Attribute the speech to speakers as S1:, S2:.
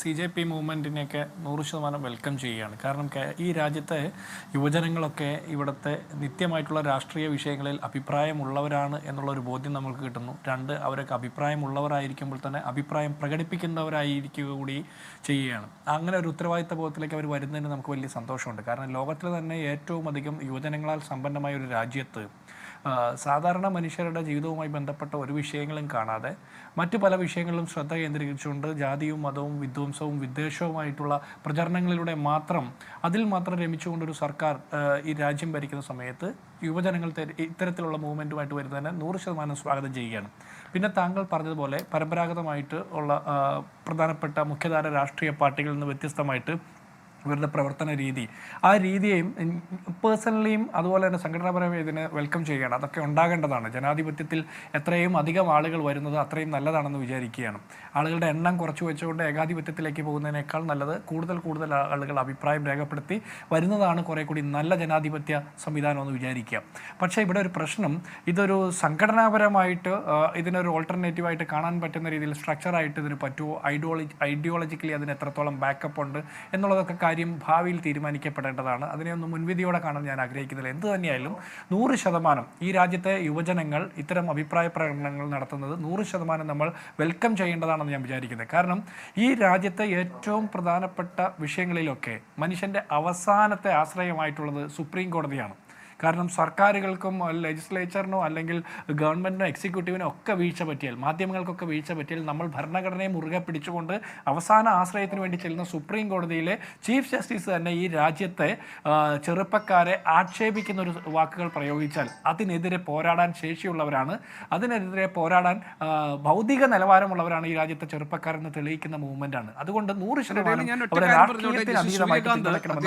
S1: CJP മൂവ്മെൻറ്റിനെയൊക്കെ 100% welcome ചെയ്യുകയാണ്. കാരണം ഈ രാജ്യത്തെ യുവജനങ്ങളൊക്കെ ഇവിടുത്തെ നിത്യമായിട്ടുള്ള രാഷ്ട്രീയ വിഷയങ്ങളിൽ അഭിപ്രായമുള്ളവരാണ് എന്നുള്ളൊരു ബോധ്യം നമുക്ക് കിട്ടുന്നു. രണ്ട്, അവരൊക്കെ അഭിപ്രായമുള്ളവരായിരിക്കുമ്പോൾ തന്നെ അഭിപ്രായം പ്രകടിപ്പിക്കുന്നവരായിരിക്കുക കൂടി ചെയ്യുകയാണ്. അങ്ങനെ ഒരു ഉത്തരവാദിത്ത ബോധത്തിലേക്ക് അവർ വരുന്നതിന് നമുക്ക് വലിയ സന്തോഷമുണ്ട്. കാരണം ലോകത്തിൽ തന്നെ ഏറ്റവും അധികം യുവജനങ്ങളാൽ സമ്പന്നമായ ഒരു രാജ്യത്ത് സാധാരണ മനുഷ്യരുടെ ജീവിതവുമായി ബന്ധപ്പെട്ട ഒരു വിഷയങ്ങളും കാണാതെ മറ്റു പല വിഷയങ്ങളിലും ശ്രദ്ധ കേന്ദ്രീകരിച്ചുകൊണ്ട് ജാതിയും മതവും വിധ്വംസവും വിദ്വേഷവുമായിട്ടുള്ള പ്രചരണങ്ങളിലൂടെ മാത്രം അതിൽ മാത്രം രമിച്ചുകൊണ്ടൊരു സർക്കാർ ഈ രാജ്യം ഭരിക്കുന്ന സമയത്ത് യുവജനങ്ങൾ ഇത്തരത്തിലുള്ള മൂവ്മെൻറ്റുമായിട്ട് വരുന്നതിനെ 100% സ്വാഗതം ചെയ്യുകയാണ്. പിന്നെ താങ്കൾ പറഞ്ഞതുപോലെ പരമ്പരാഗതമായിട്ട് ഉള്ള പ്രധാനപ്പെട്ട മുഖ്യധാര രാഷ്ട്രീയ പാർട്ടികളിൽ നിന്ന് വ്യത്യസ്തമായിട്ട് ഇവരുടെ പ്രവർത്തന രീതി, ആ രീതിയെയും പേഴ്സണലിയും അതുപോലെ തന്നെ സംഘടനാപരമായി ഇതിനെ വെൽക്കം ചെയ്യുകയാണ്. അതൊക്കെ ഉണ്ടാകേണ്ടതാണ്. ജനാധിപത്യത്തിൽ എത്രയും അധികം ആളുകൾ വരുന്നത് അത്രയും നല്ലതാണെന്ന് വിചാരിക്കുകയാണ്. ആളുകളുടെ എണ്ണം കുറച്ച് വെച്ചുകൊണ്ട് ഏകാധിപത്യത്തിലേക്ക് പോകുന്നതിനേക്കാൾ നല്ലത് കൂടുതൽ ആളുകൾ അഭിപ്രായം രേഖപ്പെടുത്തി വരുന്നതാണ് കുറേ കൂടി നല്ല ജനാധിപത്യ സംവിധാനം എന്ന് വിചാരിക്കുക. പക്ഷേ ഇവിടെ ഒരു പ്രശ്നം, ഇതൊരു സംഘടനാപരമായിട്ട് ഇതിനൊരു ഓൾട്ടർനേറ്റീവായിട്ട് കാണാൻ പറ്റുന്ന രീതിയിൽ സ്ട്രക്ചറായിട്ട് ഇതിന് പറ്റുമോ, ഐഡിയോളജിക്കലി അതിന് എത്രത്തോളം ബാക്കപ്പ് ഉണ്ട് എന്നുള്ളതൊക്കെ കാര്യം ഭാവിയിൽ തീരുമാനിക്കപ്പെടേണ്ടതാണ്. അതിനെ ഒന്ന് മുൻവിധിയോടെ കാണാൻ ഞാൻ ആഗ്രഹിക്കുന്നില്ല. എന്ത് തന്നെയായാലും 100% ഈ രാജ്യത്തെ യുവജനങ്ങൾ ഇത്തരം അഭിപ്രായ പ്രകടനങ്ങൾ നടത്തുന്നത് 100% നമ്മൾ വെൽക്കം ചെയ്യേണ്ടതാണെന്ന് ഞാൻ വിചാരിക്കുന്നത്. കാരണം ഈ രാജ്യത്തെ ഏറ്റവും പ്രധാനപ്പെട്ട വിഷയങ്ങളിലൊക്കെ മനുഷ്യൻ്റെ അവസാനത്തെ ആശ്രയമായിട്ടുള്ളത് സുപ്രീം കോടതിയാണ്. കാരണം സർക്കാരുകൾക്കും ലെജിസ്ലേച്ചറിനോ അല്ലെങ്കിൽ ഗവൺമെൻറ്റിനോ എക്സിക്യൂട്ടീവിനോ ഒക്കെ വീഴ്ച പറ്റിയാൽ, മാധ്യമങ്ങൾക്കൊക്കെ വീഴ്ച പറ്റിയാൽ നമ്മൾ ഭരണഘടനയെ മുറുകെ പിടിച്ചുകൊണ്ട് അവസാന ആശ്രയത്തിന് വേണ്ടി ചെല്ലുന്ന സുപ്രീം കോടതിയിലെ ചീഫ് ജസ്റ്റിസ് തന്നെ ഈ രാജ്യത്തെ ചെറുപ്പക്കാരെ ആക്ഷേപിക്കുന്ന ഒരു വാക്കുകൾ പ്രയോഗിച്ചാൽ അതിനെതിരെ പോരാടാൻ ശേഷിയുള്ളവരാണ്, അതിനെതിരെ പോരാടാൻ ഭൗതിക നിലവാരമുള്ളവരാണ് ഈ രാജ്യത്തെ ചെറുപ്പക്കാരെന്ന് തെളിയിക്കുന്ന മൂവ്മെൻറ്റാണ്. അതുകൊണ്ട് 100% അവരെ രാഷ്ട്രീയത്തിന് അതീതമായിട്ട് പിന്തുണയ്ക്കണമെന്ന്